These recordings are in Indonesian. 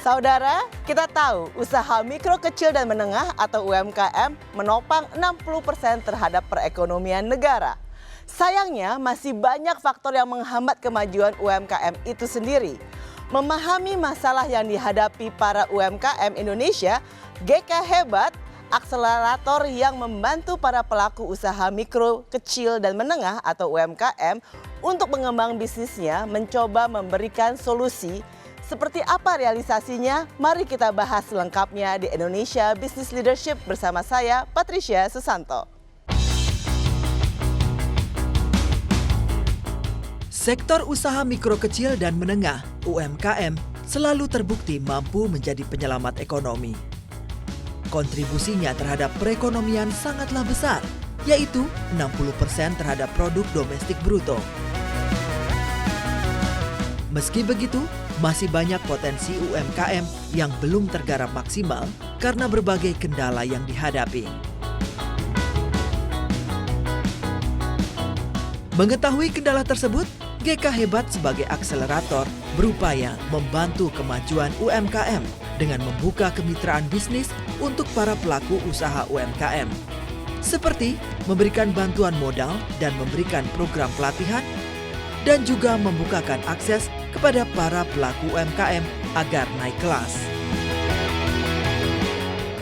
Saudara, kita tahu usaha mikro kecil dan menengah atau UMKM menopang 60% terhadap perekonomian negara. Sayangnya masih banyak faktor yang menghambat kemajuan UMKM itu sendiri. Memahami masalah yang dihadapi para UMKM Indonesia, GK Hebat, akselerator yang membantu para pelaku usaha mikro, kecil, dan menengah atau UMKM untuk mengembang bisnisnya mencoba memberikan solusi. Seperti apa realisasinya? Mari kita bahas selengkapnya di Indonesia Business Leadership bersama saya, Patricia Susanto. Sektor usaha mikro kecil dan menengah (UMKM) selalu terbukti mampu menjadi penyelamat ekonomi. Kontribusinya terhadap perekonomian sangatlah besar, yaitu 60% terhadap produk domestik bruto. Meski begitu, masih banyak potensi UMKM yang belum tergarap maksimal karena berbagai kendala yang dihadapi. Mengetahui kendala tersebut, GK Hebat sebagai akselerator berupaya membantu kemajuan UMKM dengan membuka kemitraan bisnis untuk para pelaku usaha UMKM. Seperti memberikan bantuan modal dan memberikan program pelatihan, dan juga membukakan akses kepada para pelaku UMKM agar naik kelas.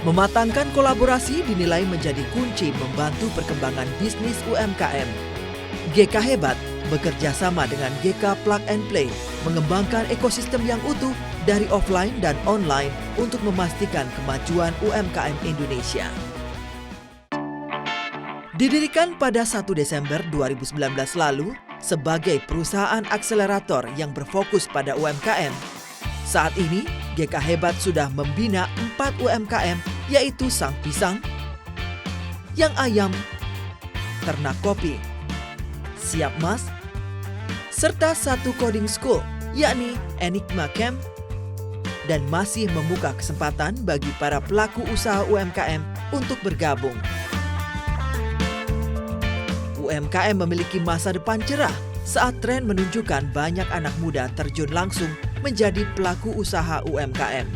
Mematangkan kolaborasi dinilai menjadi kunci membantu perkembangan bisnis UMKM. GK Hebat bekerja sama dengan GK Plug and Play mengembangkan ekosistem yang utuh dari offline dan online untuk memastikan kemajuan UMKM Indonesia. Didirikan pada 1 Desember 2019 lalu sebagai perusahaan akselerator yang berfokus pada UMKM, saat ini GK Hebat sudah membina 4 UMKM, yaitu Sang Pisang, Yang Ayam, Ternak Kopi, Siap Mas, serta 1 coding school, yakni Enigma Camp, dan masih membuka kesempatan bagi para pelaku usaha UMKM untuk bergabung. UMKM memiliki masa depan cerah saat tren menunjukkan banyak anak muda terjun langsung menjadi pelaku usaha UMKM.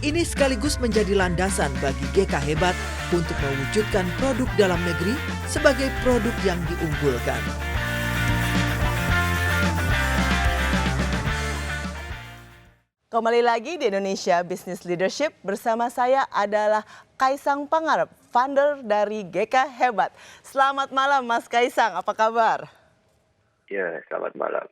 Ini sekaligus menjadi landasan bagi GK Hebat untuk mewujudkan produk dalam negeri sebagai produk yang diunggulkan. Kembali lagi di Indonesia Business Leadership bersama saya adalah Kaisang Pangarep, founder dari GK Hebat. Selamat malam Mas Kaisang, apa kabar? Ya, selamat malam.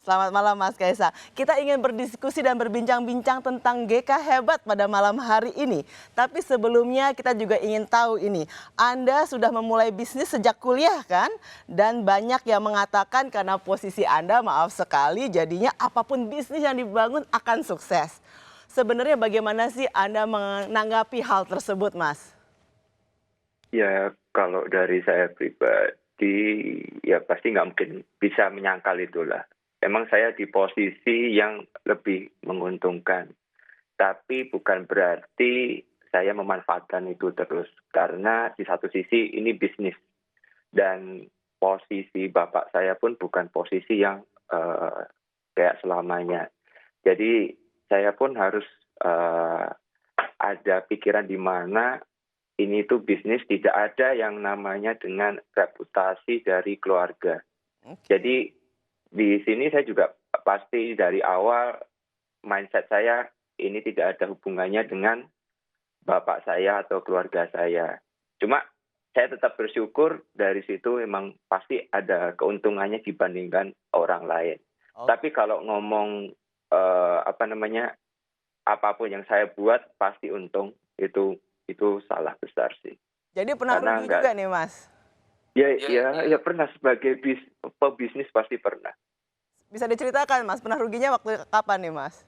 Selamat malam Mas Kaisang. Kita ingin berdiskusi dan berbincang-bincang tentang GK Hebat pada malam hari ini. Tapi sebelumnya kita juga ingin tahu ini, Anda sudah memulai bisnis sejak kuliah kan? Dan banyak yang mengatakan karena posisi Anda maaf sekali jadinya apapun bisnis yang dibangun akan sukses. Sebenarnya bagaimana sih Anda menanggapi hal tersebut Mas? Ya, kalau dari saya pribadi, ya pasti nggak mungkin bisa menyangkal itulah. Emang saya di posisi yang lebih menguntungkan. Tapi bukan berarti saya memanfaatkan itu terus. Karena di satu sisi ini bisnis. Dan posisi bapak saya pun bukan posisi yang kayak selamanya. Jadi saya pun harus ada pikiran di mana ini tuh bisnis tidak ada yang namanya dengan reputasi dari keluarga. Jadi di sini saya juga pasti dari awal mindset saya ini tidak ada hubungannya dengan bapak saya atau keluarga saya. Cuma saya tetap bersyukur dari situ memang pasti ada keuntungannya dibandingkan orang lain. Tapi kalau ngomong apapun yang saya buat pasti untung, itu salah besar sih. Jadi pernah rugi juga nih Mas? Ya pernah sebagai pebisnis pasti pernah. Bisa diceritakan Mas, pernah ruginya waktu kapan nih Mas?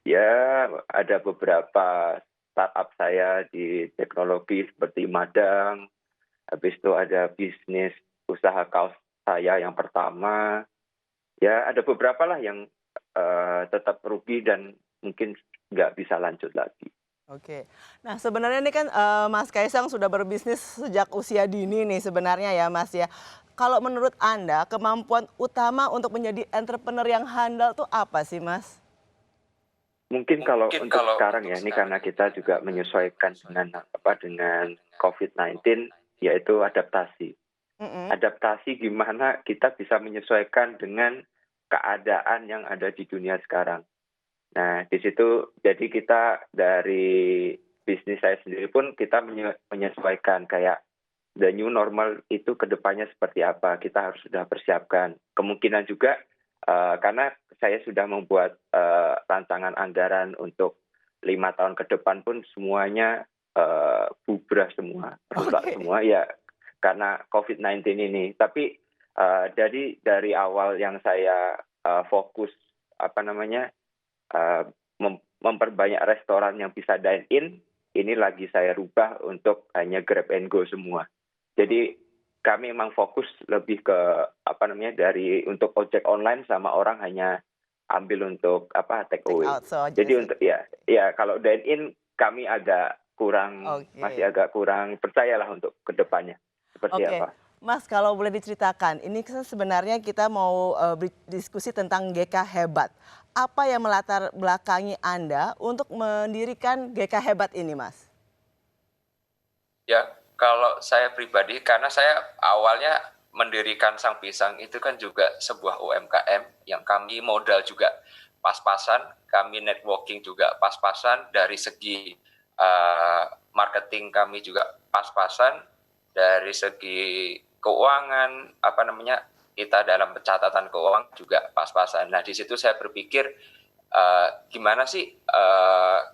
Ya, ada beberapa startup saya di teknologi seperti Madang. Habis itu ada bisnis usaha kaos saya yang pertama. Ya, ada beberapa lah yang tetap rugi dan mungkin nggak bisa lanjut lagi. Oke, nah sebenarnya ini kan Mas Kaisang sudah berbisnis sejak usia dini nih sebenarnya ya Mas ya. Kalau menurut Anda kemampuan utama untuk menjadi entrepreneur yang handal tuh apa sih Mas? Mungkin kalau untuk sekarang ya, ini karena kita juga menyesuaikan dengan COVID-19, yaitu adaptasi. Mm-mm. Adaptasi gimana kita bisa menyesuaikan dengan keadaan yang ada di dunia sekarang. Nah, di situ jadi kita dari bisnis saya sendiri pun kita menyesuaikan kayak the new normal itu ke depannya seperti apa, kita harus sudah persiapkan. Kemungkinan juga karena saya sudah membuat rancangan anggaran untuk 5 tahun ke depan pun semuanya bubrah semua, rusak Oke. semua ya karena COVID-19 ini. Tapi jadi dari awal yang saya fokus uh, memperbanyak restoran yang bisa dine in, ini lagi saya rubah untuk hanya grab and go semua. Jadi kami memang fokus lebih ke dari untuk ojek online sama orang hanya ambil untuk take Take away. out so Jadi just untuk ya kalau dine in kami masih oke. agak kurang percayalah untuk kedepannya seperti Oke, apa. Mas, kalau boleh diceritakan, ini kan sebenarnya kita mau berdiskusi tentang GK Hebat. Apa yang melatar belakangi Anda untuk mendirikan GK Hebat ini, Mas? Ya, kalau saya pribadi, karena saya awalnya mendirikan Sang Pisang itu kan juga sebuah UMKM yang kami modal juga pas-pasan, kami networking juga pas-pasan, dari segi marketing kami juga pas-pasan, dari segi keuangan, kita dalam pencatatan keuangan juga pas-pasan. Nah, di situ saya berpikir gimana sih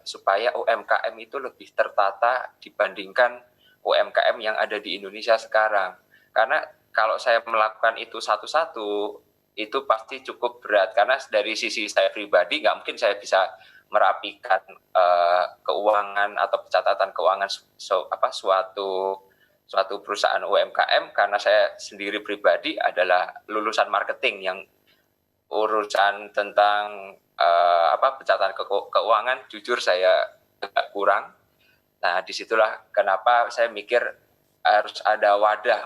supaya UMKM itu lebih tertata dibandingkan UMKM yang ada di Indonesia sekarang. Karena kalau saya melakukan itu satu-satu, itu pasti cukup berat. Karena dari sisi saya pribadi, nggak mungkin saya bisa merapikan keuangan atau pencatatan keuangan suatu perusahaan UMKM, karena saya sendiri pribadi adalah lulusan marketing yang urusan tentang pencatatan keuangan jujur saya agak kurang. Nah, disitulah kenapa saya mikir harus ada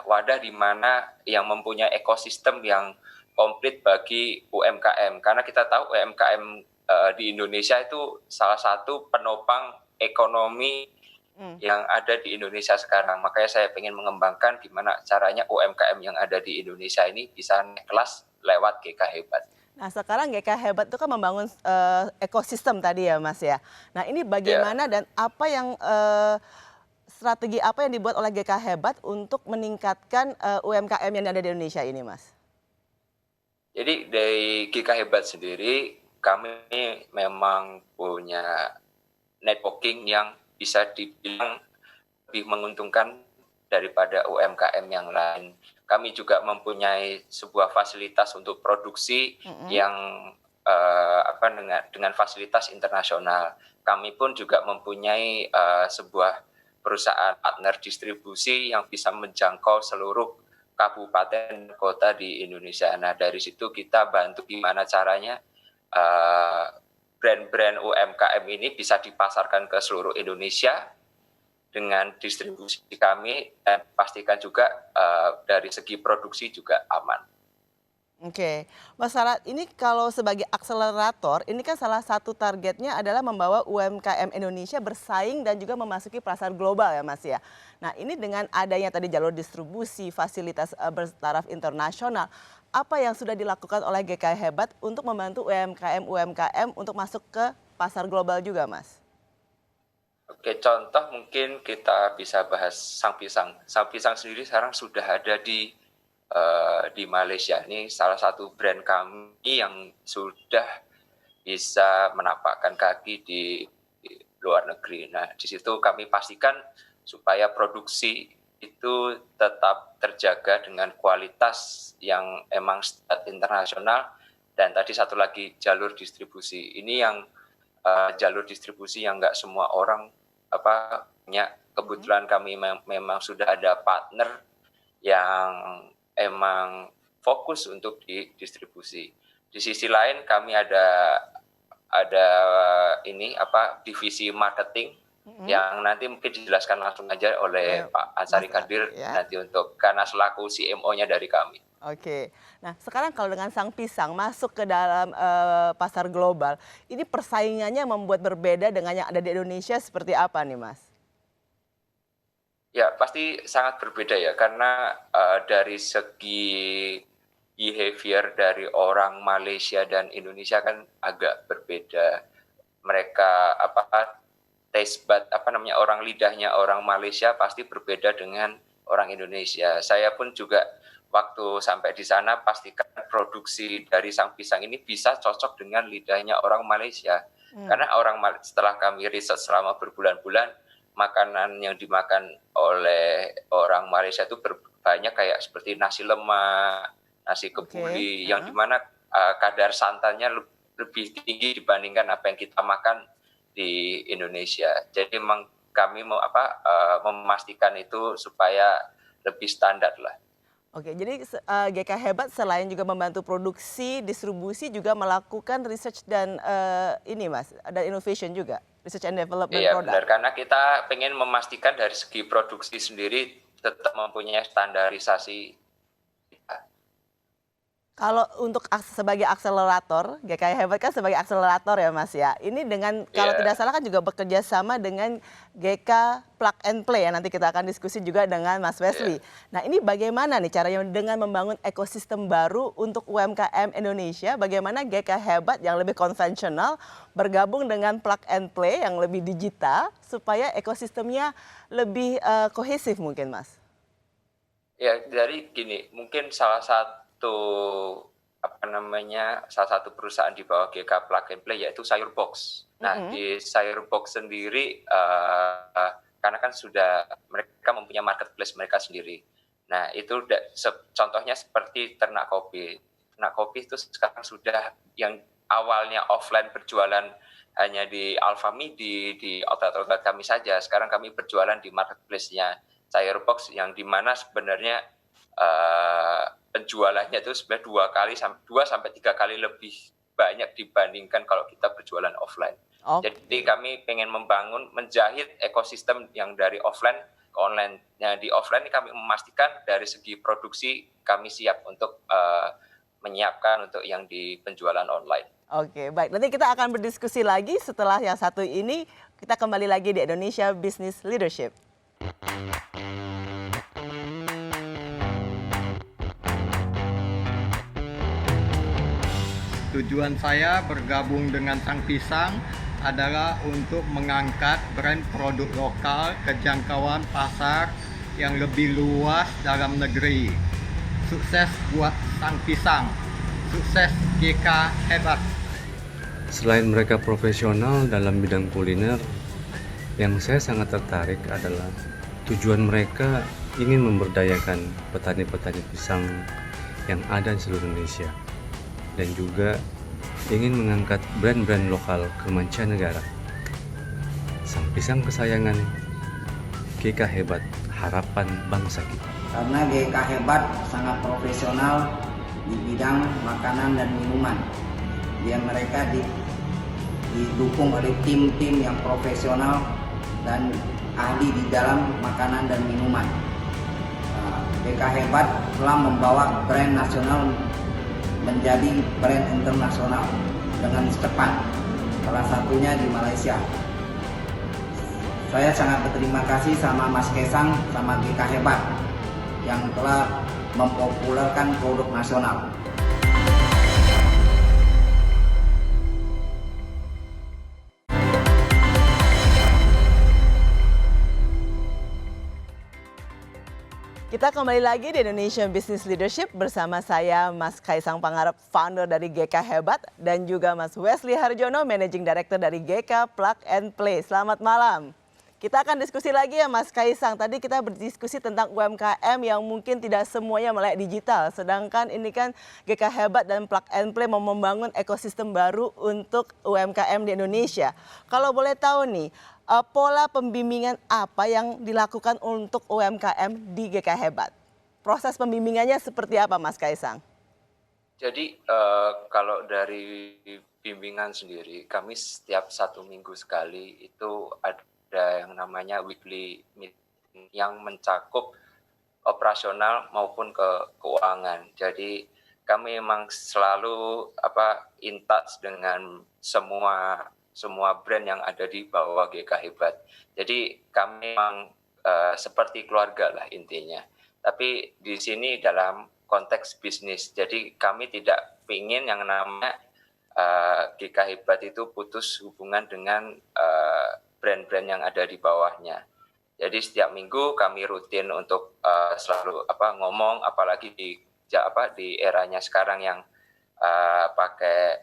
wadah di mana yang mempunyai ekosistem yang komplit bagi UMKM. Karena kita tahu UMKM di Indonesia itu salah satu penopang ekonomi yang ada di Indonesia sekarang. Makanya saya ingin mengembangkan gimana caranya UMKM yang ada di Indonesia ini bisa naik kelas lewat GK Hebat. Nah, sekarang GK Hebat itu kan membangun ekosistem tadi ya, Mas ya. Nah, ini bagaimana dan apa yang strategi apa yang dibuat oleh GK Hebat untuk meningkatkan UMKM yang ada di Indonesia ini, Mas? Jadi dari GK Hebat sendiri, kami memang punya networking yang bisa dibilang lebih menguntungkan daripada UMKM yang lain. Kami juga mempunyai sebuah fasilitas untuk produksi yang dengan fasilitas internasional. Kami pun juga mempunyai sebuah perusahaan partner distribusi yang bisa menjangkau seluruh kabupaten kota di Indonesia. Nah, dari situ kita bantu gimana caranya brand-brand UMKM ini bisa dipasarkan ke seluruh Indonesia dengan distribusi kami, dan pastikan juga dari segi produksi juga aman. Oke, Mas Sarat, ini kalau sebagai akselerator, ini kan salah satu targetnya adalah membawa UMKM Indonesia bersaing dan juga memasuki pasar global ya, Mas ya. Nah, ini dengan adanya tadi jalur distribusi, fasilitas bertaraf internasional, apa yang sudah dilakukan oleh GK Hebat untuk membantu UMKM untuk masuk ke pasar global juga, Mas? Oke, contoh mungkin kita bisa bahas Sang Pisang. Sang Pisang sendiri sekarang sudah ada di Malaysia. Ini salah satu brand kami yang sudah bisa menapakkan kaki di luar negeri. Nah, di situ kami pastikan supaya produksi itu tetap terjaga dengan kualitas yang emang standar internasional. Dan tadi satu lagi jalur distribusi. Ini yang jalur distribusi yang nggak semua orang punya. Kebetulan kami memang sudah ada partner yang emang fokus untuk didistribusi. Di sisi lain kami ada divisi marketing yang nanti mungkin dijelaskan langsung aja oleh Pak Ansari Kadir nanti karena selaku CMO-nya dari kami. Oke, nah sekarang kalau dengan Sang Pisang masuk ke dalam pasar global, ini persaingannya membuat berbeda dengan yang ada di Indonesia seperti apa nih Mas? Ya pasti sangat berbeda ya, karena dari segi behavior dari orang Malaysia dan Indonesia kan agak berbeda. Mereka taste bud orang lidahnya orang Malaysia pasti berbeda dengan orang Indonesia. Saya pun juga waktu sampai di sana pastikan produksi dari Sang Pisang ini bisa cocok dengan lidahnya orang Malaysia. Karena setelah kami riset selama berbulan-bulan, makanan yang dimakan oleh orang Malaysia itu banyak kayak seperti nasi lemak, nasi kebuli, yang dimana kadar santannya lebih tinggi dibandingkan apa yang kita makan di Indonesia. Jadi memang kami memastikan itu supaya lebih standar lah. Oke, jadi GK Hebat selain juga membantu produksi, distribusi juga melakukan research dan ini Mas, ada innovation juga, research and development product. Iya benar, karena kita pengen memastikan dari segi produksi sendiri tetap mempunyai standarisasi. Kalau untuk sebagai akselerator, GK Hebat kan sebagai akselerator ya Mas ya. Ini dengan kalau tidak salah kan juga bekerja sama dengan GK Plug and Play ya. Nanti kita akan diskusi juga dengan Mas Wesley. Nah ini bagaimana nih caranya dengan membangun ekosistem baru untuk UMKM Indonesia. Bagaimana GK Hebat yang lebih konvensional bergabung dengan Plug and Play yang lebih digital supaya ekosistemnya lebih kohesif mungkin Mas. Ya dari gini, mungkin salah satu perusahaan di bawah GK Plug and Play yaitu Sayur Box. Nah di Sayur Box sendiri karena kan sudah mereka mempunyai marketplace mereka sendiri. Nah itu contohnya seperti Ternak Kopi. Ternak Kopi itu sekarang sudah yang awalnya offline berjualan hanya di Alfamidi, di outlet-outlet kami saja. Sekarang kami berjualan di marketplace-nya Sayur Box yang dimana sebenarnya penjualannya itu sebenarnya 2 sampai 3 kali lebih banyak dibandingkan kalau kita berjualan offline. Jadi kami pengen menjahit ekosistem yang dari offline ke online. Nah, di offline ini kami memastikan dari segi produksi kami siap untuk menyiapkan untuk yang di penjualan online. Oke, baik. Nanti kita akan berdiskusi lagi setelah yang satu ini. Kita kembali lagi di Indonesia Business Leadership. Tujuan saya bergabung dengan Sang Pisang adalah untuk mengangkat brand produk lokal ke jangkauan pasar yang lebih luas dalam negeri. Sukses buat Sang Pisang, sukses GK Hebat. Selain mereka profesional dalam bidang kuliner, yang saya sangat tertarik adalah tujuan mereka ingin memberdayakan petani-petani pisang yang ada di seluruh Indonesia. Dan juga ingin mengangkat brand-brand lokal ke mancanegara. Sang Pisang kesayangan, GK Hebat, harapan bangsa kita. Karena GK Hebat sangat profesional di bidang makanan dan minuman. Dia mereka didukung oleh tim-tim yang profesional dan ahli di dalam makanan dan minuman. GK Hebat telah membawa brand nasional menjadi brand internasional dengan cepat, salah satunya di Malaysia. Saya sangat berterima kasih sama Mas Kesang, sama GK Hebat yang telah mempopulerkan produk nasional. Kita kembali lagi di Indonesia Business Leadership bersama saya Mas Kaisang Pangarep, founder dari GK Hebat, dan juga Mas Wesley Harjono, Managing Director dari GK Plug and Play. Selamat malam. Kita akan diskusi lagi ya Mas Kaisang. Tadi kita berdiskusi tentang UMKM yang mungkin tidak semuanya melek digital. Sedangkan ini kan GK Hebat dan Plug and Play mau membangun ekosistem baru untuk UMKM di Indonesia. Kalau boleh tahu nih, pola pembimbingan apa yang dilakukan untuk UMKM di GK Hebat? Proses pembimbingannya seperti apa Mas Kaisang? Jadi kalau dari bimbingan sendiri, kami setiap 1 minggu sekali itu ada yang namanya weekly meeting yang mencakup operasional maupun keuangan. Jadi kami memang selalu in touch dengan semua brand yang ada di bawah GK Hebat. Jadi kami memang seperti keluarga lah intinya. Tapi di sini dalam konteks bisnis. Jadi kami tidak ingin yang namanya GK Hebat itu putus hubungan dengan brand-brand yang ada di bawahnya. Jadi setiap minggu kami rutin untuk selalu ngomong, apalagi di eranya sekarang yang pakai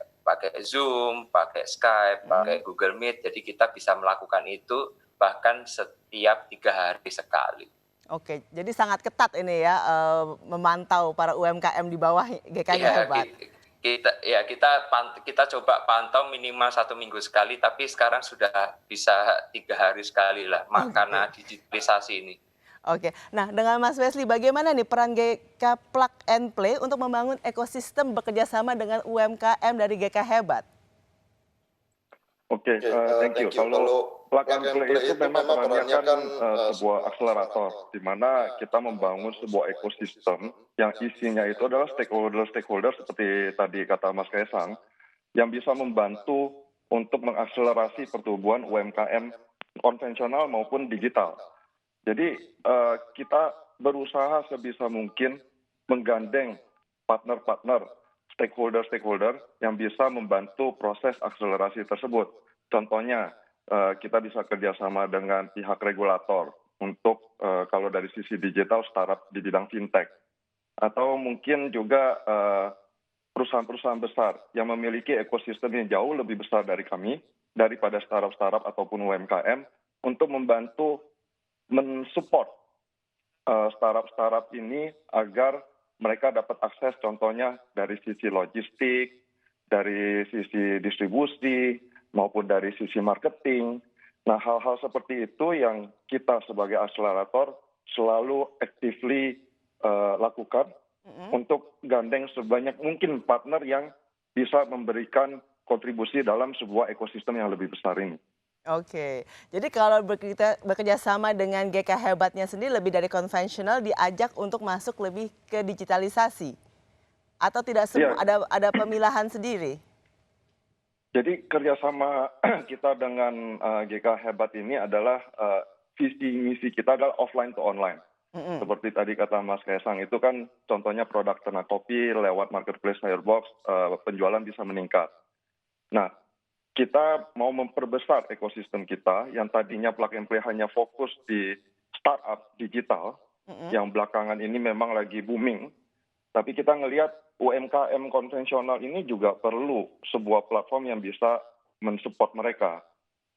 Zoom, pakai Skype, pakai Google Meet. Jadi kita bisa melakukan itu bahkan setiap 3 hari sekali. Oke, jadi sangat ketat ini ya memantau para UMKM di bawah GK Hebat. Kita coba pantau minimal 1 minggu sekali, tapi sekarang sudah bisa 3 hari sekali lah, karena digitalisasi ini. Oke, nah dengan Mas Wesley, bagaimana nih peran GK Plug and Play untuk membangun ekosistem bekerjasama dengan UMKM dari GK Hebat? Oke, thank you. Kalau Plug and Play itu memang perannya kan sebuah akselerator, di mana kita membangun sebuah ekosistem yang isinya itu adalah stakeholder seperti tadi kata Mas Kaisang, yang bisa membantu untuk mengakselerasi pertumbuhan UMKM konvensional maupun digital. Jadi kita berusaha sebisa mungkin menggandeng partner-partner, stakeholder yang bisa membantu proses akselerasi tersebut. Contohnya, kita bisa kerjasama dengan pihak regulator untuk kalau dari sisi digital startup di bidang fintech. Atau mungkin juga perusahaan-perusahaan besar yang memiliki ekosistem yang jauh lebih besar dari kami, daripada startup-startup ataupun UMKM, untuk membantu mensupport startup-startup ini agar mereka dapat akses contohnya dari sisi logistik, dari sisi distribusi, maupun dari sisi marketing. Nah, hal-hal seperti itu yang kita sebagai akselerator selalu actively lakukan untuk gandeng sebanyak mungkin partner yang bisa memberikan kontribusi dalam sebuah ekosistem yang lebih besar ini. Oke, jadi kalau bekerja sama dengan GK Hebatnya sendiri lebih dari konvensional, diajak untuk masuk lebih ke digitalisasi? Atau tidak semua, ada pemilahan sendiri? Jadi kerjasama kita dengan GK Hebat ini adalah visi misi kita adalah offline to online. Seperti tadi kata Mas Kaisang, itu kan contohnya produk ternak kopi lewat marketplace Firebox, penjualan bisa meningkat. Nah, kita mau memperbesar ekosistem kita yang tadinya Plug and Play hanya fokus di startup digital, yang belakangan ini memang lagi booming. Tapi kita ngelihat UMKM konvensional ini juga perlu sebuah platform yang bisa mensupport mereka.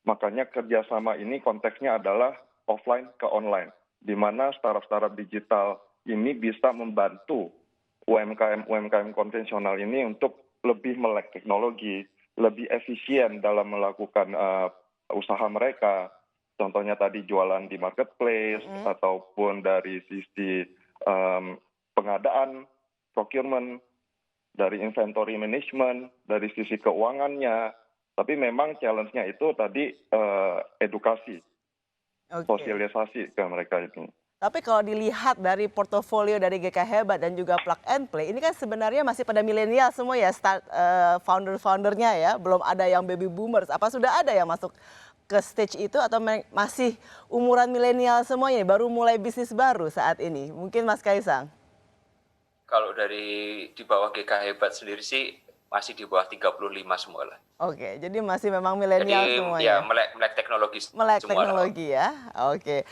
Makanya kerjasama ini konteksnya adalah offline ke online, di mana startup-startup digital ini bisa membantu UMKM konvensional ini untuk lebih melek teknologi, lebih efisien dalam melakukan usaha mereka. Contohnya tadi jualan di marketplace, ataupun dari sisi pengadaan, procurement, dari inventory management, dari sisi keuangannya. Tapi memang challenge-nya itu tadi edukasi, sosialisasi ke mereka itu. Tapi kalau dilihat dari portofolio dari GK Hebat dan juga Plug and Play, ini kan sebenarnya masih pada milenial semua ya, founder-foundernya ya, belum ada yang baby boomers. Apa sudah ada yang masuk ke stage itu atau masih umuran milenial semuanya, baru mulai bisnis baru saat ini? Mungkin Mas Kaisang. Kalau dari di bawah GK Hebat sendiri sih masih di bawah 35 semua lah. Oke, jadi masih memang milenial semuanya. Ya, melek teknologi. Melek teknologi ya. Oke.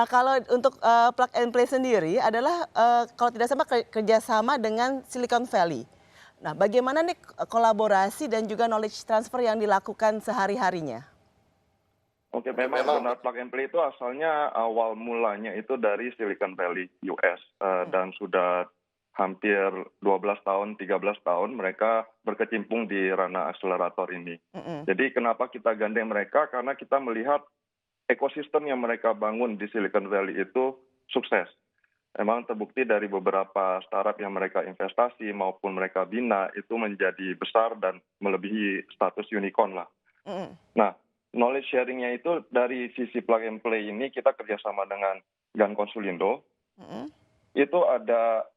Kalau untuk Plug and Play sendiri adalah kalau tidak salah kerjasama dengan Silicon Valley. Nah, bagaimana nih kolaborasi dan juga knowledge transfer yang dilakukan sehari-harinya? Oke, memang benar Plug and Play itu asalnya awal mulanya itu dari Silicon Valley, US, dan sudah hampir 12 tahun, 13 tahun mereka berkecimpung di ranah akselerator ini. Jadi kenapa kita gandeng mereka? Karena kita melihat ekosistem yang mereka bangun di Silicon Valley itu sukses. Memang terbukti dari beberapa startup yang mereka investasi maupun mereka bina itu menjadi besar dan melebihi status unicorn lah. Nah, knowledge sharingnya itu dari sisi plug and play ini kita kerjasama dengan Gan Konsulindo. Itu ada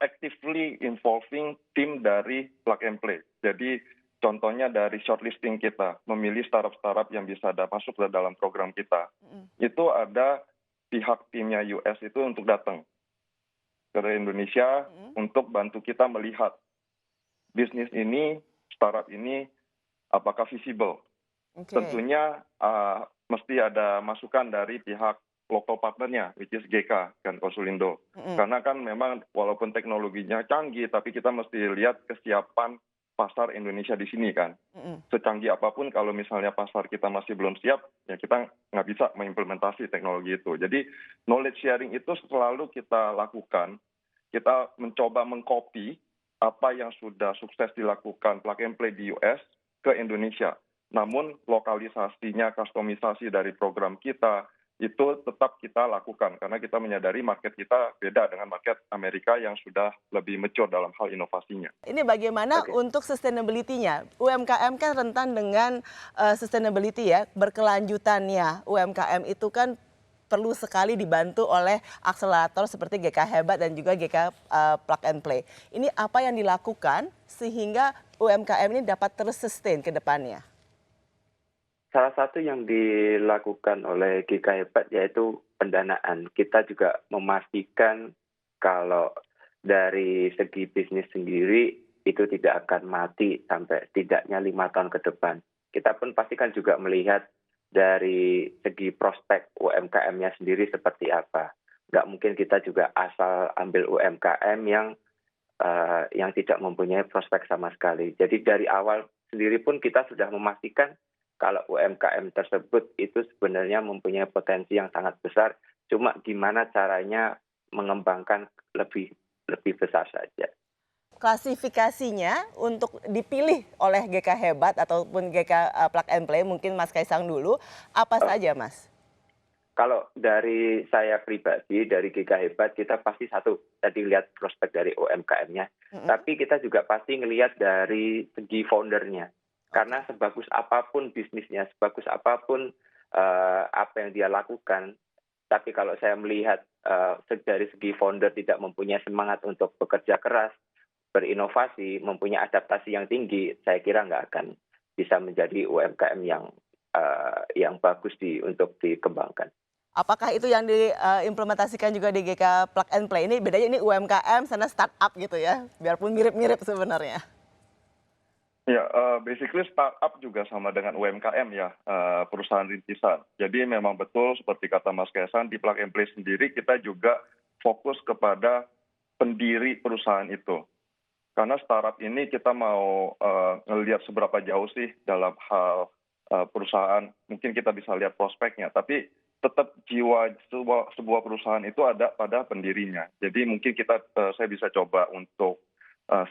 actively involving tim dari plug and play. Jadi contohnya dari shortlisting kita, memilih startup-startup yang bisa masuk ke dalam program kita. Itu ada pihak timnya US itu untuk datang ke Indonesia untuk bantu kita melihat bisnis ini, startup ini, apakah visible. Tentunya mesti ada masukan dari pihak local partnernya, which is GK, Gan Konsulindo. Karena kan memang walaupun teknologinya canggih, tapi kita mesti lihat kesiapan pasar Indonesia di sini kan. Secanggih apapun kalau misalnya pasar kita masih belum siap, ya kita nggak bisa mengimplementasi teknologi itu. Jadi knowledge sharing itu selalu kita lakukan. Kita mencoba mengcopy apa yang sudah sukses dilakukan plug and play di US ke Indonesia. Namun lokalisasinya, customisasi dari program kita, itu tetap kita lakukan karena kita menyadari market kita beda dengan market Amerika yang sudah lebih mature dalam hal inovasinya. Ini bagaimana untuk sustainability-nya? UMKM kan rentan dengan sustainability ya, berkelanjutannya. UMKM itu kan perlu sekali dibantu oleh akselerator seperti GK Hebat dan juga GK Plug and Play. Ini apa yang dilakukan sehingga UMKM ini dapat terus sustain ke depannya? Salah satu yang dilakukan oleh GK Hebat yaitu pendanaan. Kita juga memastikan kalau dari segi bisnis sendiri itu tidak akan mati sampai setidaknya 5 tahun ke depan. Kita pun pastikan juga melihat dari segi prospek UMKM-nya sendiri seperti apa. Nggak mungkin kita juga asal ambil UMKM yang tidak mempunyai prospek sama sekali. Jadi dari awal sendiri pun kita sudah memastikan kalau UMKM tersebut itu sebenarnya mempunyai potensi yang sangat besar, cuma gimana caranya mengembangkan lebih besar saja. Klasifikasinya untuk dipilih oleh GK Hebat ataupun GK Plug and Play, mungkin Mas Kaisang dulu, apa saja Mas? Kalau dari saya pribadi, dari GK Hebat, kita pasti satu, tadi lihat prospek dari UMKM-nya, tapi kita juga pasti ngelihat dari segi foundernya. Karena sebagus apapun bisnisnya, sebagus apapun apa yang dia lakukan, tapi kalau saya melihat dari segi founder tidak mempunyai semangat untuk bekerja keras, berinovasi, mempunyai adaptasi yang tinggi, saya kira nggak akan bisa menjadi UMKM yang bagus untuk dikembangkan. Apakah itu yang diimplementasikan juga di GK Plug and Play? Ini bedanya ini UMKM, sana startup gitu ya, biarpun mirip-mirip sebenarnya. Ya, basically startup juga sama dengan UMKM ya, perusahaan rintisan. Jadi memang betul seperti kata Mas Kaisang, di Plug and Play sendiri kita juga fokus kepada pendiri perusahaan itu. Karena startup ini kita mau ngelihat seberapa jauh sih dalam hal perusahaan, mungkin kita bisa lihat prospeknya, tapi tetap jiwa sebuah perusahaan itu ada pada pendirinya. Jadi mungkin saya bisa coba untuk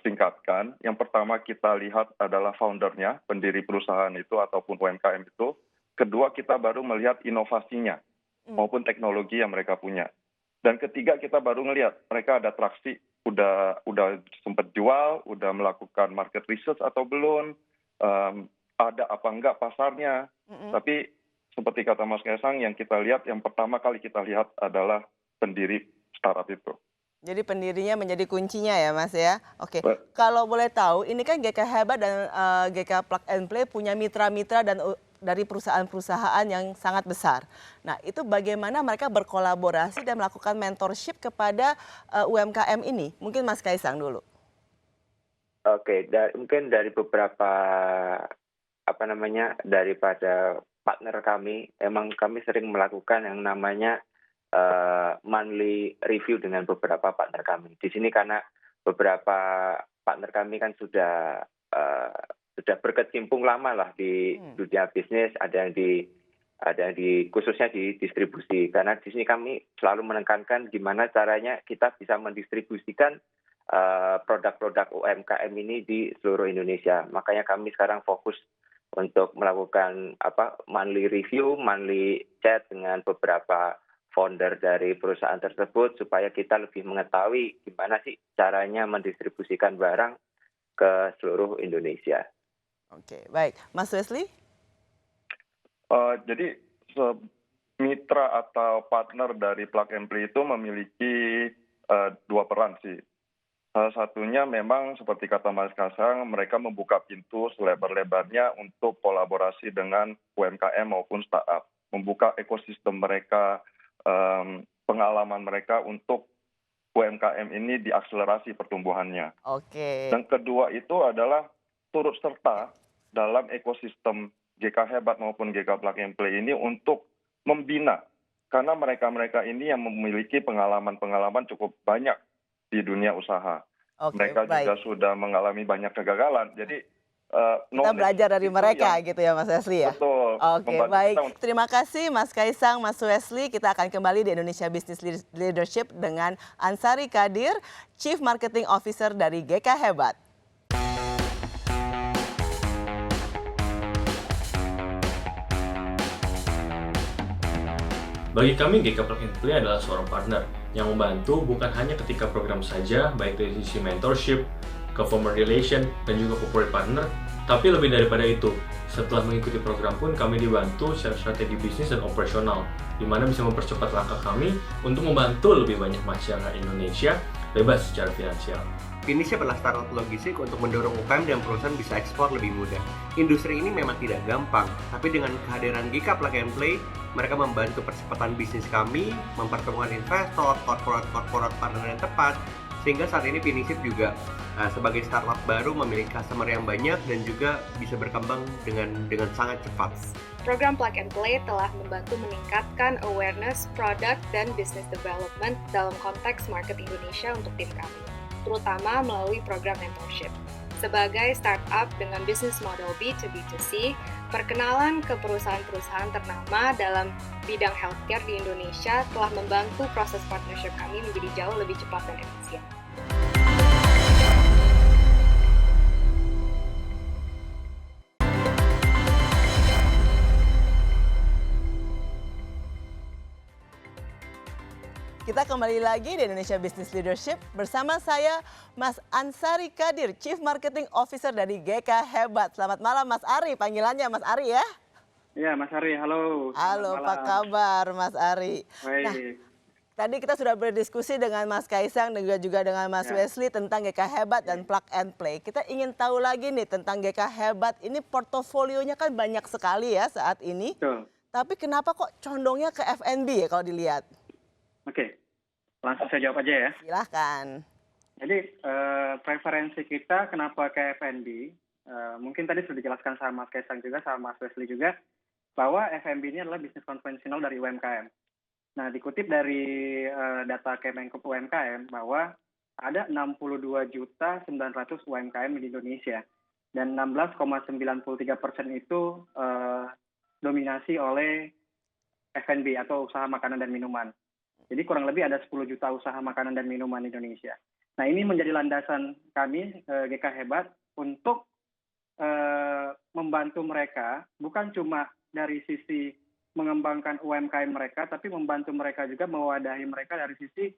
singkatkan. Yang pertama kita lihat adalah foundernya, pendiri perusahaan itu ataupun UMKM itu. Kedua kita baru melihat inovasinya maupun teknologi yang mereka punya. Dan ketiga kita baru melihat mereka ada traksi, udah sempat jual, udah melakukan market research atau belum, ada apa enggak pasarnya. Tapi seperti kata Mas Kaisang, yang kita lihat, yang pertama kali kita lihat adalah pendiri startup itu. Jadi pendirinya menjadi kuncinya ya Mas ya. Oke, kalau boleh tahu ini kan GK Hebat dan GK Plug and Play punya mitra-mitra dan dari perusahaan-perusahaan yang sangat besar. Nah itu bagaimana mereka berkolaborasi dan melakukan mentorship kepada UMKM ini? Mungkin Mas Kaisang dulu. Oke, mungkin dari beberapa daripada partner kami, emang kami sering melakukan yang namanya monthly review dengan beberapa partner kami. Di sini karena beberapa partner kami kan sudah berkecimpung lama lah di dunia bisnis, ada yang di khususnya di distribusi. Karena di sini kami selalu menekankan gimana caranya kita bisa mendistribusikan produk-produk UMKM ini di seluruh Indonesia. Makanya kami sekarang fokus untuk melakukan monthly review, monthly chat dengan beberapa founder dari perusahaan tersebut supaya kita lebih mengetahui gimana sih caranya mendistribusikan barang ke seluruh Indonesia. Oke, baik. Mas Wesley? Jadi mitra atau partner dari Plug and Play itu memiliki dua peran sih. Salah satunya memang seperti kata Mas Kasang, mereka membuka pintu selebar-lebarnya untuk kolaborasi dengan UMKM maupun startup. Membuka ekosistem mereka, pengalaman mereka untuk UMKM ini diakselerasi pertumbuhannya. Oke. Dan kedua itu adalah turut serta dalam ekosistem GK Hebat maupun GK Plug and Play ini untuk membina. Karena mereka-mereka ini yang memiliki pengalaman-pengalaman cukup banyak di dunia usaha. Oke, Mereka baik. juga sudah mengalami banyak kegagalan. Jadi Kita belajar dari mereka gitu ya Mas Wesley ya? Betul. Oke, membantu baik. kita untuk Terima kasih Mas Kaisang, Mas Wesley. Kita akan kembali di Indonesia Business Leadership dengan Ansari Kadir, Chief Marketing Officer dari GK Hebat. Bagi kami, GK Plug and Play adalah seorang partner yang membantu bukan hanya ketika program saja, baik dari sisi mentorship, customer relation, dan juga corporate partner, tapi lebih daripada itu. Setelah mengikuti program pun kami dibantu secara strategi bisnis dan operasional, di mana bisa mempercepat langkah kami untuk membantu lebih banyak masyarakat Indonesia bebas secara finansial. Finishnya adalah startup logistik untuk mendorong UKM dan perusahaan bisa ekspor lebih mudah. Industri ini memang tidak gampang, tapi dengan kehadiran GK Plug and Play, mereka membantu percepatan bisnis kami, mempertemukan investor, corporate partner yang tepat, sehingga saat ini Finiship juga sebagai startup baru memiliki customer yang banyak dan juga bisa berkembang dengan sangat cepat. Program Plug and Play telah membantu meningkatkan awareness, product, dan business development dalam konteks market Indonesia untuk tim kami, terutama melalui program mentorship. Sebagai startup dengan business model B2B2C, perkenalan ke perusahaan-perusahaan ternama dalam bidang healthcare di Indonesia telah membantu proses partnership kami menjadi jauh lebih cepat dan efisien. Kita kembali lagi di Indonesia Business Leadership bersama saya Mas Ansari Kadir, Chief Marketing Officer dari GK Hebat. Selamat malam Mas Ari, panggilannya Mas Ari ya? Ya Mas Ari, halo. Halo, apa kabar Mas Ari? Baik. Nah, tadi kita sudah berdiskusi dengan Mas Kaisang dan juga dengan Mas Wesley tentang GK Hebat dan Plug and Play. Kita ingin tahu lagi nih tentang GK Hebat. Ini portofolionya kan banyak sekali ya saat ini. Betul. Tapi kenapa kok condongnya ke F&B ya kalau dilihat? Oke, langsung saya jawab aja ya. Silahkan. Jadi preferensi kita kenapa ke F&B, mungkin tadi sudah dijelaskan sama Mas Kaisang juga, sama Mas Wesley juga, bahwa F&B ini adalah bisnis konvensional dari UMKM. Nah, dikutip dari data Kemenko UMKM bahwa ada 62.900.000 UMKM di Indonesia dan 16,93% itu dominasi oleh F&B atau usaha makanan dan minuman. Jadi kurang lebih ada 10 juta usaha makanan dan minuman di Indonesia. Nah, ini menjadi landasan kami GK Hebat untuk membantu mereka bukan cuma dari sisi mengembangkan UMKM mereka, tapi membantu mereka juga mewadahi mereka dari sisi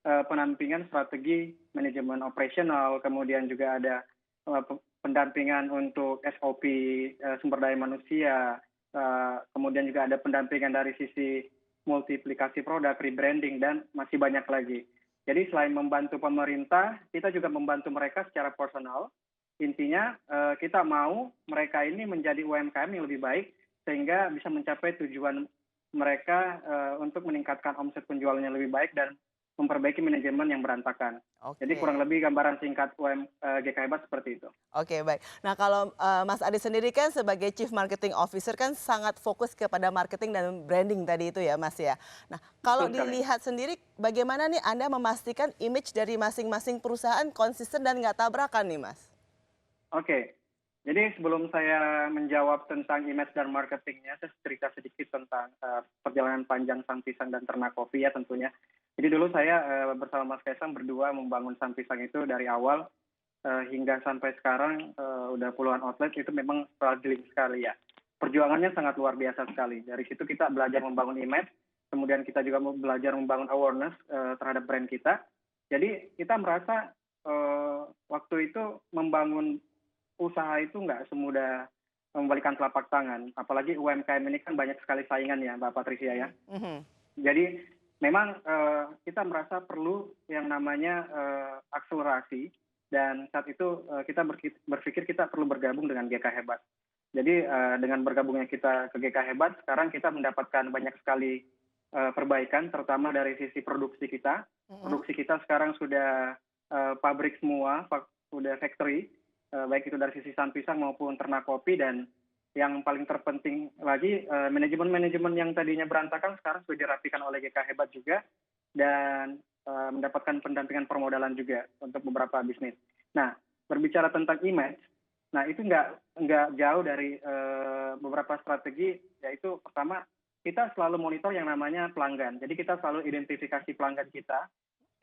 penampingan strategi manajemen operasional, kemudian juga ada pendampingan untuk SOP sumber daya manusia, kemudian juga ada pendampingan dari sisi multiplikasi produk, rebranding, dan masih banyak lagi. Jadi selain membantu pemerintah, kita juga membantu mereka secara personal. Intinya kita mau mereka ini menjadi UMKM yang lebih baik sehingga bisa mencapai tujuan mereka untuk meningkatkan omset penjualannya lebih baik dan memperbaiki manajemen yang berantakan. Oke. Jadi kurang lebih gambaran singkat GK Hebat seperti itu. Oke, baik. Nah, kalau Mas Adi sendiri kan sebagai Chief Marketing Officer kan sangat fokus kepada marketing dan branding tadi itu ya Mas ya. Nah, kalau dilihat sendiri bagaimana nih Anda memastikan image dari masing-masing perusahaan konsisten dan nggak tabrakan nih Mas? Oke. Jadi sebelum saya menjawab tentang image dan marketingnya, saya cerita sedikit tentang perjalanan panjang Sang Pisang dan Ternak Kopi ya tentunya. Jadi dulu saya bersama Mas Kaisang berdua membangun Sang Pisang itu dari awal hingga sampai sekarang udah puluhan outlet, itu memang struggling sekali ya. Perjuangannya sangat luar biasa sekali. Dari situ kita belajar membangun image, kemudian kita juga belajar membangun awareness terhadap brand kita. Jadi kita merasa waktu itu membangun usaha itu nggak semudah membalikan telapak tangan. Apalagi UMKM ini kan banyak sekali saingan ya, Mbak Patricia ya. Jadi memang kita merasa perlu yang namanya akselerasi, dan saat itu kita berpikir kita perlu bergabung dengan GK Hebat. Jadi dengan bergabungnya kita ke GK Hebat, sekarang kita mendapatkan banyak sekali perbaikan, terutama dari sisi produksi kita. Produksi kita sekarang sudah pabrik semua, sudah factory, baik itu dari sisi sang pisang maupun ternak kopi, dan yang paling terpenting lagi manajemen yang tadinya berantakan sekarang sudah dirapikan oleh GK Hebat juga, dan mendapatkan pendampingan permodalan juga untuk beberapa bisnis. Nah, berbicara tentang image, nah itu nggak jauh dari beberapa strategi, yaitu pertama kita selalu monitor yang namanya pelanggan. Jadi kita selalu identifikasi pelanggan kita,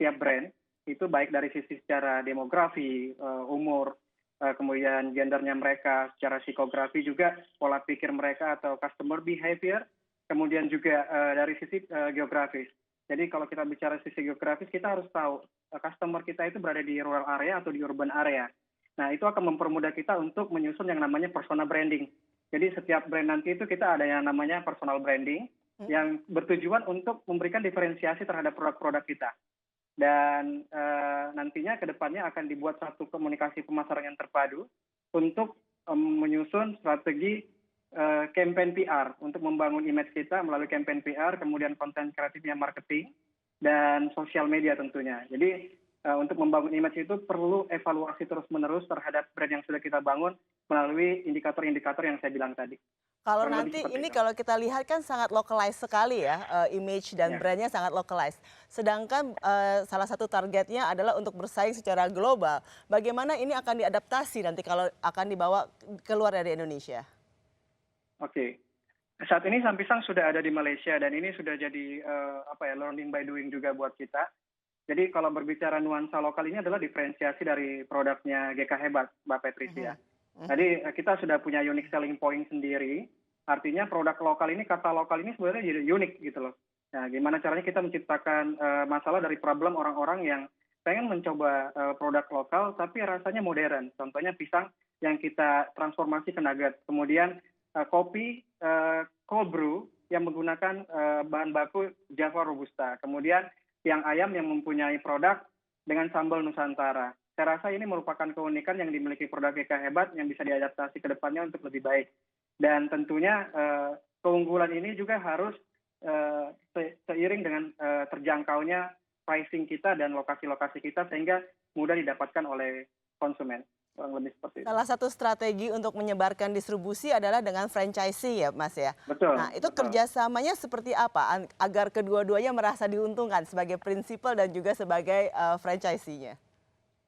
tiap brand, itu baik dari sisi secara demografi, umur, kemudian gendernya mereka, secara psikografi juga, pola pikir mereka atau customer behavior, kemudian juga dari sisi geografis. Jadi kalau kita bicara sisi geografis, kita harus tahu customer kita itu berada di rural area atau di urban area. Nah, itu akan mempermudah kita untuk menyusun yang namanya persona branding. Jadi setiap brand nanti itu kita ada yang namanya personal branding yang bertujuan untuk memberikan diferensiasi terhadap produk-produk kita. Dan nantinya ke depannya akan dibuat satu komunikasi pemasaran yang terpadu untuk menyusun strategi campaign PR untuk membangun image kita melalui campaign PR, kemudian konten kreatifnya marketing, dan sosial media tentunya. Jadi untuk membangun image itu perlu evaluasi terus-menerus terhadap brand yang sudah kita bangun melalui indikator-indikator yang saya bilang tadi. Kalau nanti ini kalau kita lihat kan sangat localized sekali ya, image dan brandnya sangat localized. Sedangkan salah satu targetnya adalah untuk bersaing secara global. Bagaimana ini akan diadaptasi nanti kalau akan dibawa keluar dari Indonesia? Oke. Saat ini Sang Pisang sudah ada di Malaysia, dan ini sudah jadi learning by doing juga buat kita. Jadi kalau berbicara nuansa lokal ini adalah diferensiasi dari produknya GK Hebat, Mbak Patricia. Jadi kita sudah punya unique selling point sendiri, artinya produk lokal ini, kata lokal ini sebenarnya jadi unik gitu loh. Nah, gimana caranya kita menciptakan masalah dari problem orang-orang yang pengen mencoba produk lokal tapi rasanya modern. Contohnya pisang yang kita transformasi ke nugget. Kemudian kopi cold brew yang menggunakan bahan baku Java Robusta. Kemudian yang ayam yang mempunyai produk dengan sambal Nusantara. Saya rasa ini merupakan keunikan yang dimiliki produk GK Hebat yang bisa diadaptasi ke depannya untuk lebih baik. Dan tentunya keunggulan ini juga harus seiring dengan terjangkaunya pricing kita dan lokasi-lokasi kita sehingga mudah didapatkan oleh konsumen. Lebih seperti itu. Salah satu strategi untuk menyebarkan distribusi adalah dengan franchisee ya Mas ya? Betul. Nah itu kerjasamanya seperti apa agar kedua-duanya merasa diuntungkan sebagai prinsipal dan juga sebagai franchisee-nya?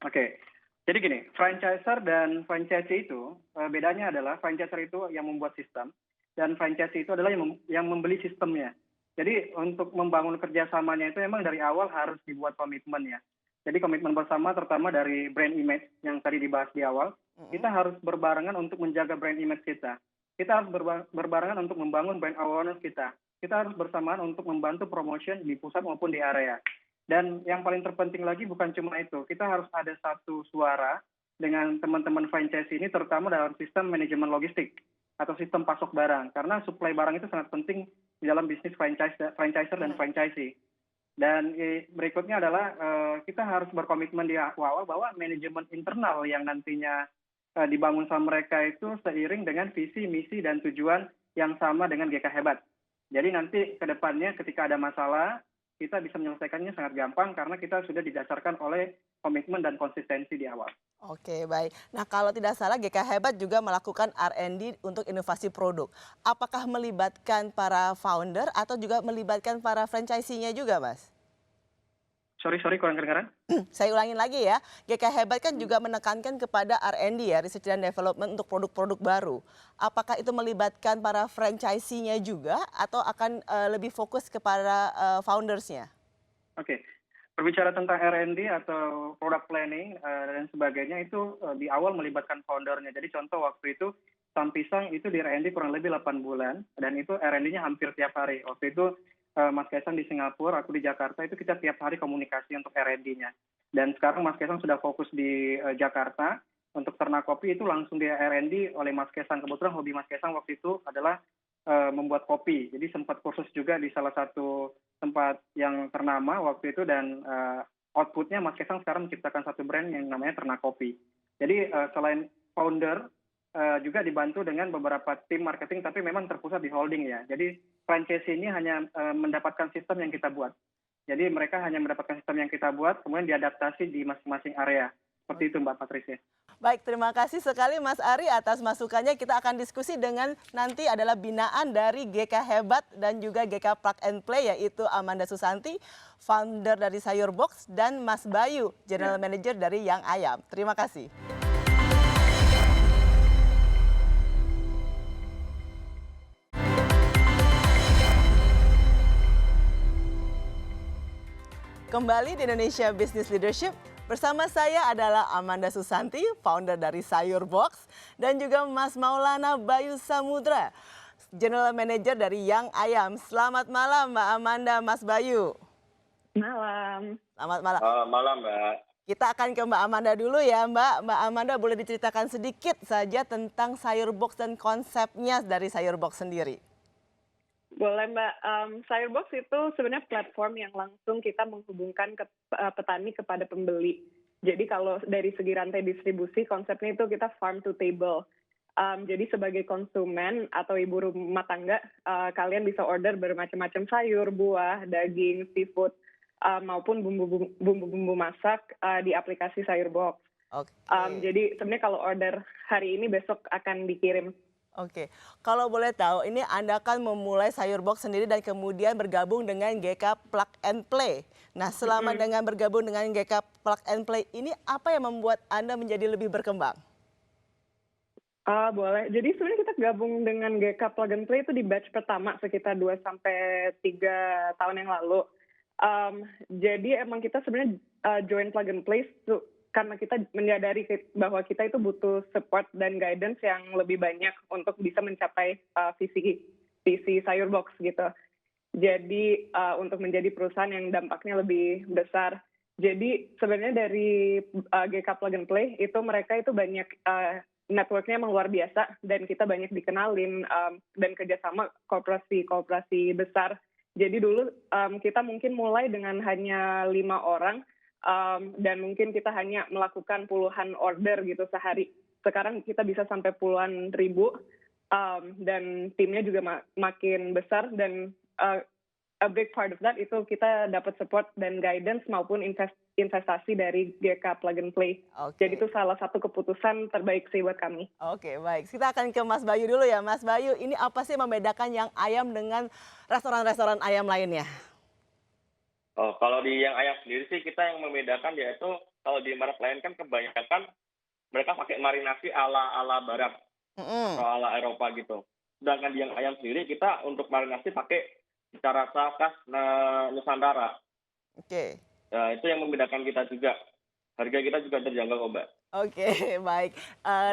Oke, jadi gini, franchiser dan franchisee itu bedanya adalah franchiser itu yang membuat sistem dan franchisee itu adalah yang membeli sistemnya. Jadi untuk membangun kerjasamanya itu memang dari awal harus dibuat komitmen ya. Jadi komitmen bersama terutama dari brand image yang tadi dibahas di awal, kita harus berbarengan untuk menjaga brand image kita. Kita harus berbarengan untuk membangun brand awareness kita. Kita harus bersamaan untuk membantu promotion di pusat maupun di area. Dan yang paling terpenting lagi bukan cuma itu, kita harus ada satu suara dengan teman-teman franchise ini terutama dalam sistem manajemen logistik atau sistem pasok barang. Karena supply barang itu sangat penting di dalam bisnis franchiser dan franchisee. Dan berikutnya adalah kita harus berkomitmen di awal bahwa manajemen internal yang nantinya dibangun sama mereka itu seiring dengan visi, misi, dan tujuan yang sama dengan GK Hebat. Jadi nanti ke depannya ketika ada masalah, kita bisa menyelesaikannya sangat gampang karena kita sudah didasarkan oleh komitmen dan konsistensi di awal. Oke, baik. Nah, kalau tidak salah GK Hebat juga melakukan R&D untuk inovasi produk. Apakah melibatkan para founder atau juga melibatkan para franchisee-nya juga, Mas? Sorry, kurang kedengaran. Saya ulangin lagi ya. GK Hebat kan juga menekankan kepada R&D ya, Research and Development untuk produk-produk baru. Apakah itu melibatkan para franchisee-nya juga atau akan lebih fokus kepada founders-nya? Oke. Berbicara tentang R&D atau product planning dan sebagainya itu di awal melibatkan foundernya. Jadi contoh waktu itu Sang Pisang itu di R&D kurang lebih 8 bulan dan itu R&D-nya hampir tiap hari. Waktu itu Mas Kaisang di Singapura, aku di Jakarta, itu kita tiap hari komunikasi untuk R&D-nya. Dan sekarang Mas Kaisang sudah fokus di Jakarta untuk ternak kopi itu langsung di R&D oleh Mas Kesang. Kebetulan hobi Mas Kesang waktu itu adalah membuat kopi. Jadi sempat kursus juga di salah satu tempat yang ternama waktu itu, dan outputnya Mas Kesang sekarang menciptakan satu brand yang namanya Ternak Kopi. Jadi selain founder, juga dibantu dengan beberapa tim marketing, tapi memang terpusat di holding ya. Jadi franchise ini hanya mendapatkan sistem yang kita buat. Jadi mereka hanya mendapatkan sistem yang kita buat, kemudian diadaptasi di masing-masing area. Seperti itu Mbak Patricia. Baik, terima kasih sekali Mas Ari atas masukannya. Kita akan diskusi dengan nanti adalah binaan dari GK Hebat dan juga GK Plug and Play, yaitu Amanda Susanti, founder dari Sayur Box, dan Mas Bayu, General Manager dari Yang Ayam. Terima kasih. Kembali di Indonesia Business Leadership, bersama saya adalah Amanda Susanti, founder dari Sayur Box, dan juga Mas Maulana Bayu Samudra, General Manager dari Yang Ayam. Selamat malam Mbak Amanda, Mas Bayu. Malam. Selamat malam. Malam Mbak. Kita akan ke Mbak Amanda dulu ya Mbak. Mbak Amanda boleh diceritakan sedikit saja tentang Sayur Box dan konsepnya dari Sayur Box sendiri. Boleh Mbak, Sayurbox itu sebenarnya platform yang langsung kita menghubungkan petani kepada pembeli. Jadi kalau dari segi rantai distribusi, konsepnya itu kita farm to table. Jadi sebagai konsumen atau ibu rumah tangga, kalian bisa order bermacam-macam sayur, buah, daging, seafood, maupun bumbu-bumbu masak di aplikasi Sayurbox. Jadi sebenarnya kalau order hari ini, besok akan dikirim. Oke, kalau boleh tahu, ini Anda kan memulai Sayur Box sendiri dan kemudian bergabung dengan GK Plug and Play. Nah, selama dengan bergabung dengan GK Plug and Play ini, apa yang membuat Anda menjadi lebih berkembang? Boleh. Jadi sebenarnya kita gabung dengan GK Plug and Play itu di batch pertama sekitar 2-3 tahun yang lalu. Jadi emang kita sebenarnya join Plug and Play karena kita menyadari bahwa kita itu butuh support dan guidance yang lebih banyak untuk bisa mencapai visi Sayurbox gitu. Jadi untuk menjadi perusahaan yang dampaknya lebih besar. Jadi sebenarnya dari GK Plug and Play itu mereka itu banyak networknya emang luar biasa, dan kita banyak dikenalin dan kerjasama kooperasi besar. Jadi dulu kita mungkin mulai dengan hanya 5 orang. Dan mungkin kita hanya melakukan puluhan order gitu sehari. Sekarang kita bisa sampai puluhan ribu, dan timnya juga makin besar, dan a big part of that itu kita dapat support dan guidance maupun investasi dari GK Plug and Play. Jadi itu salah satu keputusan terbaik sih buat kami. Oke, baik. Kita akan ke Mas Bayu dulu ya. Mas Bayu, ini apa sih membedakan Yang Ayam dengan restoran-restoran ayam lainnya? Oh, kalau di Yang Ayam sendiri sih kita yang membedakan yaitu kalau di merek lain kan kebanyakan mereka pakai marinasi ala barat atau ala Eropa gitu. Sedangkan di Yang Ayam sendiri kita untuk marinasi pakai cita rasa khas Nusantara. Oke. Ya, itu yang membedakan kita juga. Harga kita juga terjangkau kok, Mbak. Oke, baik.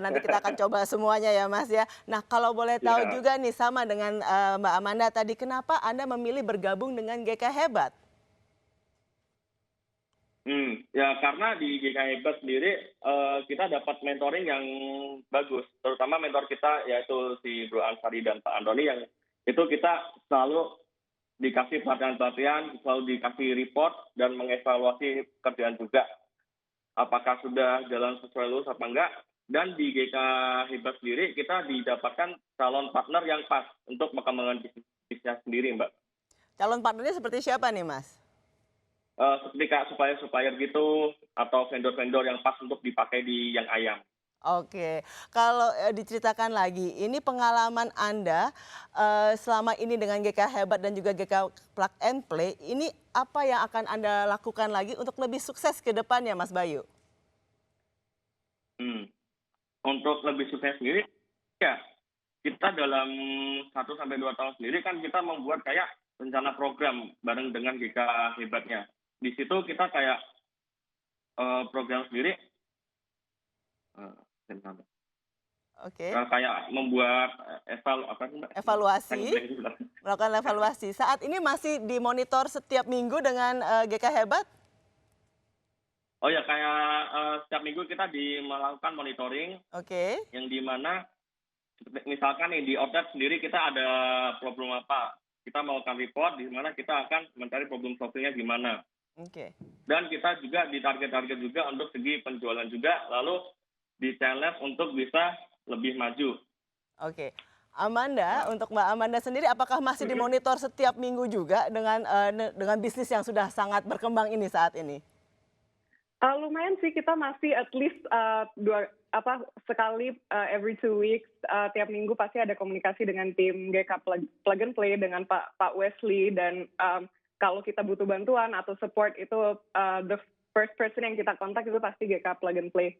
Nanti kita akan coba semuanya ya Mas ya. Nah, kalau boleh tahu juga nih sama dengan Mbak Amanda tadi, kenapa Anda memilih bergabung dengan GK Hebat? Ya karena di GK Hebat sendiri kita dapat mentoring yang bagus, terutama mentor kita yaitu si Bro Ansari dan Pak Antoni, yang itu kita selalu dikasih pelatihan-pelatihan, selalu dikasih report dan mengevaluasi kerjaan juga. Apakah sudah jalan sesuai lurus apa enggak? Dan di GK Hebat sendiri kita didapatkan calon partner yang pas untuk pengembangan bisnisnya sendiri, Mbak. Calon partnernya seperti siapa nih, Mas? Seperti kayak supplier gitu, atau vendor-vendor yang pas untuk dipakai di Yang Ayam. Oke, kalau diceritakan lagi, ini pengalaman Anda selama ini dengan GK Hebat dan juga GK Plug and Play, ini apa yang akan Anda lakukan lagi untuk lebih sukses ke depannya, Mas Bayu? Untuk lebih sukses sendiri, ya kita dalam 1-2 tahun sendiri kan kita membuat kayak rencana program bareng dengan GK Hebatnya. Di situ kita kayak program sendiri, kayak membuat evaluasi, melakukan evaluasi. Saat ini masih dimonitor setiap minggu dengan GK Hebat? Oh ya, kayak setiap minggu kita melakukan monitoring. Oke. Yang di mana misalkan nih di outlet sendiri kita ada problem apa, kita melakukan report di mana kita akan mencari problem solvingnya gimana. Oke. Dan kita juga di target-target juga untuk segi penjualan juga, lalu di challenge untuk bisa lebih maju. Oke. Amanda, untuk Mbak Amanda sendiri, apakah masih dimonitor setiap minggu juga dengan bisnis yang sudah sangat berkembang ini saat ini? Lumayan sih, kita masih at least sekali every 2 weeks, tiap minggu pasti ada komunikasi dengan tim GK Plug and Play dengan Pak Wesley, dan kalau kita butuh bantuan atau support itu the first person yang kita kontak itu pasti GK Plug and Play.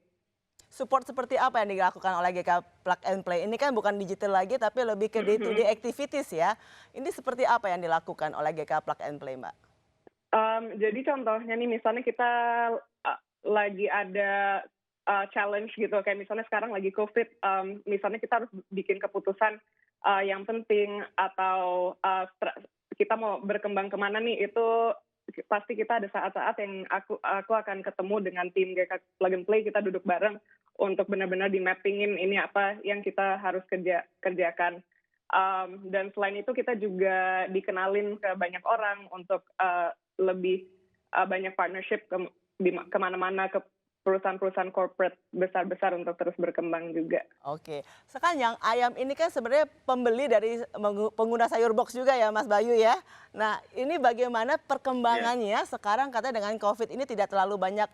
Support seperti apa yang dilakukan oleh GK Plug and Play? Ini kan bukan digital lagi tapi lebih ke day-to-day activities ya. Ini seperti apa yang dilakukan oleh GK Plug and Play, Mbak? Jadi contohnya nih, misalnya kita lagi ada challenge gitu, kayak misalnya sekarang lagi COVID, misalnya kita harus bikin keputusan yang penting atau kita mau berkembang kemana nih, itu pasti kita ada saat-saat yang aku akan ketemu dengan tim GK Plug and Play, kita duduk bareng untuk benar-benar di-mappingin ini apa yang kita harus kerjakan. Dan selain itu kita juga dikenalin ke banyak orang untuk lebih banyak partnership kemana-mana, ke perusahaan-perusahaan corporate besar-besar untuk terus berkembang juga. Oke, sekarang yang ayam ini kan sebenarnya pembeli dari pengguna sayur box juga ya Mas Bayu ya. Nah ini bagaimana perkembangannya sekarang, katanya dengan COVID ini tidak terlalu banyak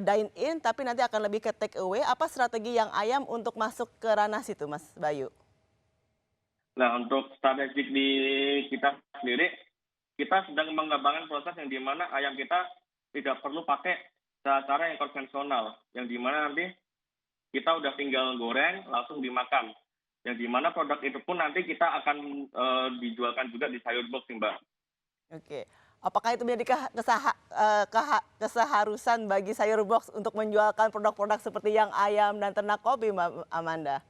dine in tapi nanti akan lebih ke take away. Apa strategi yang ayam untuk masuk ke ranah situ Mas Bayu? Nah untuk strategi di kita sendiri, kita sedang mengembangkan proses yang dimana ayam kita tidak perlu pakai cara yang konvensional, yang dimana nanti kita udah tinggal goreng langsung dimakan, yang dimana produk itu pun nanti kita akan dijualkan juga di sayur box nih Mbak. Oke, apakah itu menjadi keseharusan bagi sayur box untuk menjualkan produk-produk seperti yang ayam dan ternak kopi, Mbak Amanda?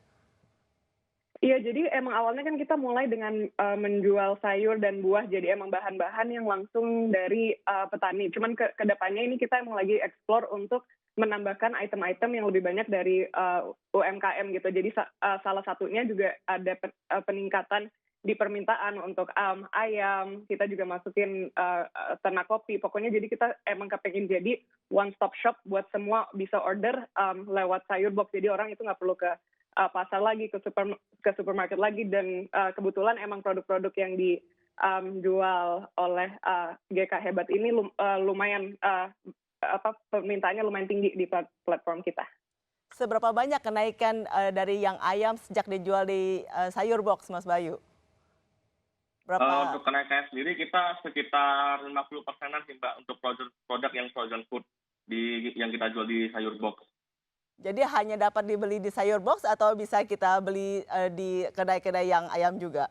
Iya, jadi emang awalnya kan kita mulai dengan menjual sayur dan buah, jadi emang bahan-bahan yang langsung dari petani. Cuman ke depannya ini kita emang lagi explore untuk menambahkan item-item yang lebih banyak dari UMKM gitu. Jadi salah satunya juga ada peningkatan di permintaan untuk ayam, kita juga masukin ternak kopi. Pokoknya jadi kita emang kepengen jadi one stop shop buat semua bisa order lewat sayur box. Jadi orang itu nggak perlu ke pasar lagi, ke supermarket lagi, dan kebetulan emang produk-produk yang dijual oleh GK Hebat ini lumayan permintaannya lumayan tinggi di platform kita. Seberapa banyak kenaikan dari yang ayam sejak dijual di sayur box, Mas Bayu? Untuk kenaikan sendiri kita sekitar 50%-an sih Mbak untuk produk yang frozen food yang kita jual di sayur box. Jadi hanya dapat dibeli di sayur box atau bisa kita beli di kedai-kedai yang ayam juga?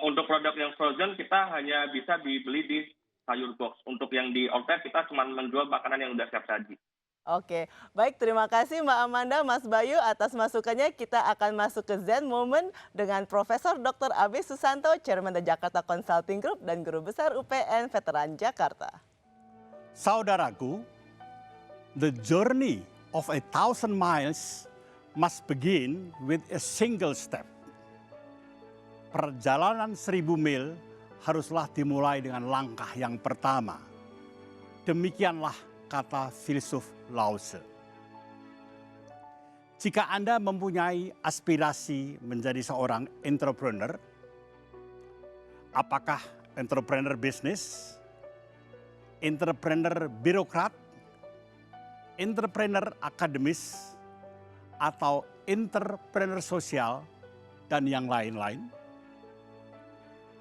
Untuk produk yang frozen kita hanya bisa dibeli di sayur box. Untuk yang di outlet kita cuma menjual makanan yang udah siap saji. Oke, baik, terima kasih Mbak Amanda, Mas Bayu atas masukannya. Kita akan masuk ke Zen Moment dengan Profesor Dr. Abe Susanto, Chairman The Jakarta Consulting Group dan Guru Besar UPN Veteran Jakarta. Saudaraku, the journey of 1,000 miles must begin with a single step. Perjalanan 1.000 mil haruslah dimulai dengan langkah yang pertama. Demikianlah kata filsuf Lao Tse. Jika Anda mempunyai aspirasi menjadi seorang entrepreneur, apakah entrepreneur bisnis, entrepreneur birokrat, entrepreneur akademis, atau entrepreneur sosial, dan yang lain-lain,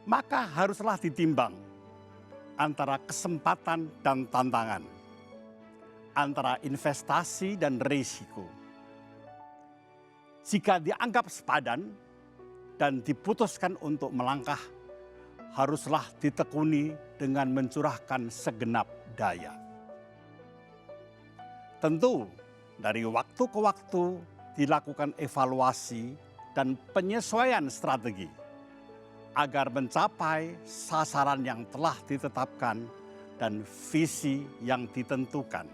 maka haruslah ditimbang antara kesempatan dan tantangan, antara investasi dan risiko. Jika dianggap sepadan dan diputuskan untuk melangkah, haruslah ditekuni dengan mencurahkan segenap daya. Tentu, dari waktu ke waktu dilakukan evaluasi dan penyesuaian strategi agar mencapai sasaran yang telah ditetapkan dan visi yang ditentukan.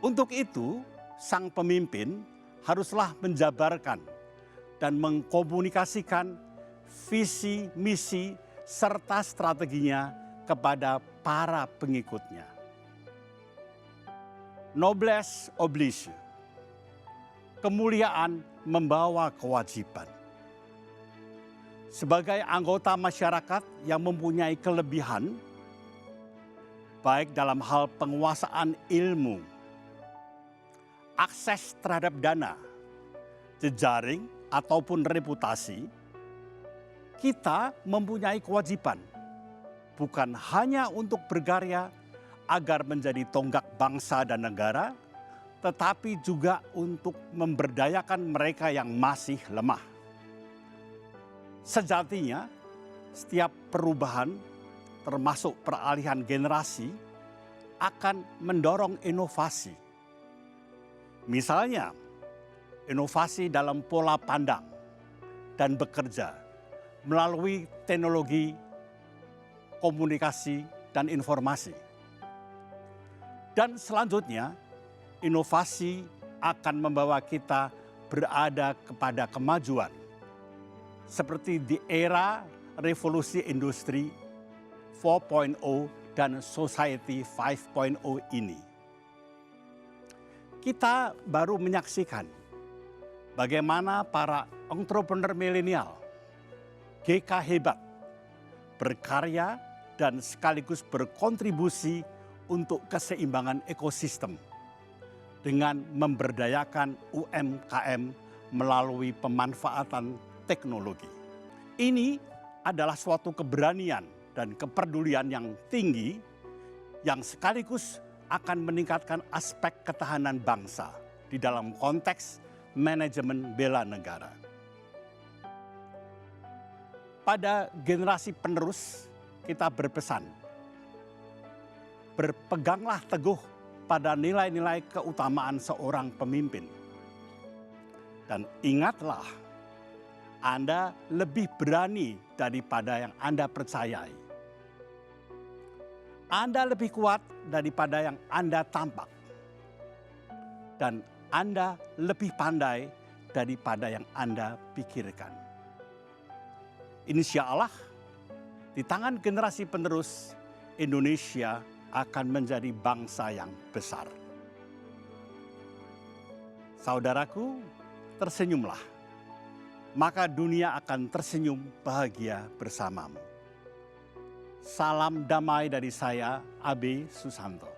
Untuk itu, sang pemimpin haruslah menjabarkan dan mengkomunikasikan visi, misi, serta strateginya kepada para pengikutnya. Noblesse oblige. Kemuliaan membawa kewajiban. Sebagai anggota masyarakat yang mempunyai kelebihan, baik dalam hal penguasaan ilmu, akses terhadap dana, jejaring ataupun reputasi, kita mempunyai kewajiban bukan hanya untuk berkarya agar menjadi tonggak bangsa dan negara, tetapi juga untuk memberdayakan mereka yang masih lemah. Sejatinya, setiap perubahan, termasuk peralihan generasi, akan mendorong inovasi. Misalnya, inovasi dalam pola pandang dan bekerja melalui teknologi komunikasi dan informasi. Dan selanjutnya, inovasi akan membawa kita berada kepada kemajuan. Seperti di era revolusi industri 4.0 dan society 5.0 ini. Kita baru menyaksikan bagaimana para entrepreneur milenial, GK hebat, berkarya dan sekaligus berkontribusi untuk keseimbangan ekosistem dengan memberdayakan UMKM melalui pemanfaatan teknologi. Ini adalah suatu keberanian dan kepedulian yang tinggi yang sekaligus akan meningkatkan aspek ketahanan bangsa di dalam konteks manajemen bela negara. Pada generasi penerus kita berpesan, berpeganglah teguh pada nilai-nilai keutamaan seorang pemimpin. Dan ingatlah, Anda lebih berani daripada yang Anda percayai. Anda lebih kuat daripada yang Anda tampak. Dan Anda lebih pandai daripada yang Anda pikirkan. Insya Allah, di tangan generasi penerus, Indonesia akan menjadi bangsa yang besar. Saudaraku, tersenyumlah. Maka dunia akan tersenyum bahagia bersamamu. Salam damai dari saya, AB Susanto.